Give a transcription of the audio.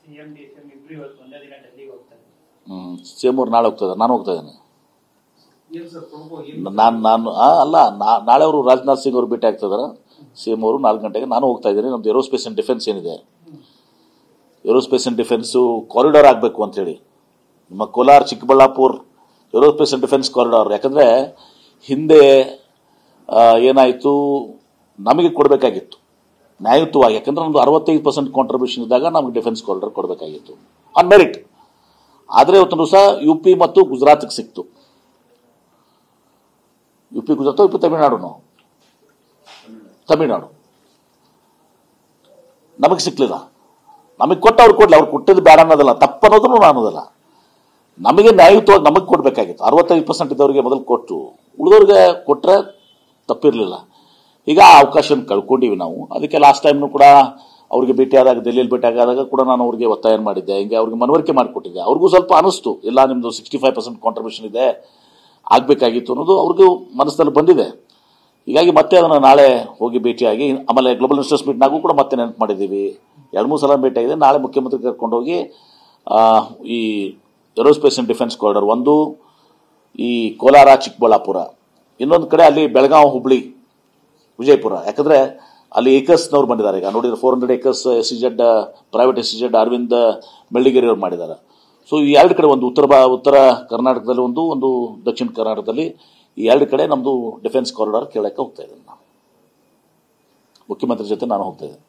CM DCM ಇಬ್ರು ಇವತ್ತು ಒಂದೇ ದಿನ ಡೆಲ್ಲಿಗೆ ಹೋಗ್ತಾರೆ. ಸಿಎಂ ಅವ್ರು ನಾಳೆ ಹೋಗ್ತಾರೆ, ನಾನು ಹೋಗ್ತಾ ಇದ್ದೇನೆ. ನಾನು ಅಲ್ಲ, ನಾಳೆ ಅವರು ರಾಜನಾಥ್ ಸಿಂಗ್ ಅವರು ಭೇಟಿ ಆಗ್ತಿದಾರೆ. ಸಿಎಂ ಅವರು 4 ಗಂಟೆಗೆ, ನಾನು ಹೋಗ್ತಾ ಇದ್ದೀನಿ. ನಮ್ದು ಏರೋಸ್ಪೇಸ್ ಅಂಡ್ ಡಿಫೆನ್ಸ್ ಏನಿದೆ, ಏರೋಸ್ಪೇಸ್ ಅಂಡ್ ಡಿಫೆನ್ಸ್ ಕಾರಿಡಾರ್ ಆಗಬೇಕು ಅಂತ ಹೇಳಿ, ನಮ್ಮ Kolar Chikkaballapur aerospace and defence corridor. ಯಾಕಂದ್ರೆ ಹಿಂದೆ ಏನಾಯಿತು, ನಮಗೆ ಕೊಡಬೇಕಾಗಿತ್ತು ನ್ಯಾಯಯುತವಾಗಿ. ಯಾಕಂದ್ರೆ ನಮ್ದು 65% ಕಾಂಟ್ರಿಬ್ಯೂಷನ್ ಇದ್ದಾಗ ನಮಗೆ ಡಿಫೆನ್ಸ್ ಕಾರಿಡಾರ್ ಕೊಡಬೇಕಾಗಿತ್ತು ಆನ್ ಮೆರಿಟ್. ಆದರೆ ಇವತ್ತು ದಿವಸ UP ಮತ್ತು ಗುಜರಾತ್ಗೆ ಸಿಕ್ತು. UP ಗುಜರಾತ್, UP ತಮಿಳುನಾಡು ನಮಗೆ ಸಿಕ್ಲಿಲ್ಲ. ನಮಗೆ ಕೊಟ್ಟು ಅವ್ರು ಕೊಡ್ಲಿ, ಅವ್ರು ಕೊಟ್ಟಿದ್ದು ಬೇಡ ಅನ್ನೋದಲ್ಲ, ತಪ್ಪನ್ನೋದ್ರು ಅನ್ನೋದಲ್ಲ. ನಮಗೆ ನ್ಯಾಯಯುತವಾಗಿ ನಮಗೆ ಕೊಡಬೇಕಾಗಿತ್ತು. 65% ಇದ್ದವರಿಗೆ ಮೊದಲು ಕೊಟ್ಟು ಉಳಿದವ್ರಿಗೆ ಕೊಟ್ಟರೆ ತಪ್ಪಿರಲಿಲ್ಲ. ಈಗ ಆ ಅವಕಾಶವನ್ನು ಕಳ್ಕೊಂಡಿವಿ ನಾವು. ಅದಕ್ಕೆ ಲಾಸ್ಟ್ ಟೈಮ್ನು ಕೂಡ ಅವ್ರಿಗೆ ಭೇಟಿಯಾದಾಗ, ಡೆಲ್ಲಿಯಲ್ಲಿ ಭೇಟಿ ಆದಾಗ ಕೂಡ ನಾನು ಅವ್ರಿಗೆ ಒತ್ತಾಯ ಮಾಡಿದ್ದೆ, ಹಿಂಗೆ ಅವ್ರಿಗೆ ಮನವರಿಕೆ ಮಾಡಿಕೊಟ್ಟಿದ್ದೆ. ಅವ್ರಿಗೂ ಸ್ವಲ್ಪ ಅನಿಸ್ತು, ಇಲ್ಲ ನಿಮ್ಮದು 65% ಕಾಂಟ್ರಿಬ್ಯೂಷನ್ ಇದೆ, ಆಗಬೇಕಾಗಿತ್ತು ಅನ್ನೋದು ಅವ್ರಿಗೂ ಮನಸ್ಸಲ್ಲಿ ಬಂದಿದೆ. ಹೀಗಾಗಿ ಮತ್ತೆ ಅದನ್ನು ನಾಳೆ ಹೋಗಿ ಭೇಟಿಯಾಗಿ, ಆಮೇಲೆ ಗ್ಲೋಬಲ್ ಇನ್ವೆಸ್ಟರ್ಸ್ ಮೀಟ್ನಾಗೂ ಕೂಡ ಮತ್ತೆ ನೆನಪು ಮಾಡಿದ್ದೀವಿ. 2-3 ಸಲ ಭೇಟಿಯಾಗಿದೆ. ನಾಳೆ ಮುಖ್ಯಮಂತ್ರಿ ಕರ್ಕೊಂಡೋಗಿ ಈ ಏರೋಸ್ಪೇಸ್ ಅಂಡ್ ಡಿಫೆನ್ಸ್ ಕಾರಿಡಾರ್, ಒಂದು ಈ ಕೋಲಾರ ಚಿಕ್ಕಬಳ್ಳಾಪುರ, ಇನ್ನೊಂದು ಕಡೆ ಅಲ್ಲಿ ಬೆಳಗಾವಿ ಹುಬ್ಳಿ ವಿಜಯಪುರ. ಯಾಕಂದ್ರೆ ಅಲ್ಲಿ ಏಕರ್ಸ್ನವ್ರು ಬಂದಿದ್ದಾರೆ. ಈಗ ನೋಡಿದ್ರೆ 400 acres SEZ private SEZ Arvind Melligeri ಅವರು ಮಾಡಿದ್ದಾರೆ. ಸೊ ಈ 2 ಕಡೆ, ಒಂದು ಉತ್ತರ ಕರ್ನಾಟಕದಲ್ಲಿ, ಒಂದು ದಕ್ಷಿಣ ಕರ್ನಾಟಕದಲ್ಲಿ, ಈ 2 ಕಡೆ ನಮ್ದು ಡಿಫೆನ್ಸ್ ಕಾರಿಡಾರ್ ಕೇಳಕ್ಕೆ ಹೋಗ್ತಾ ಇದ್ದೇನೆ. ನಾನು ಮುಖ್ಯಮಂತ್ರಿ ಜೊತೆ ನಾನು ಹೋಗ್ತಾ ಇದ್ದೇನೆ.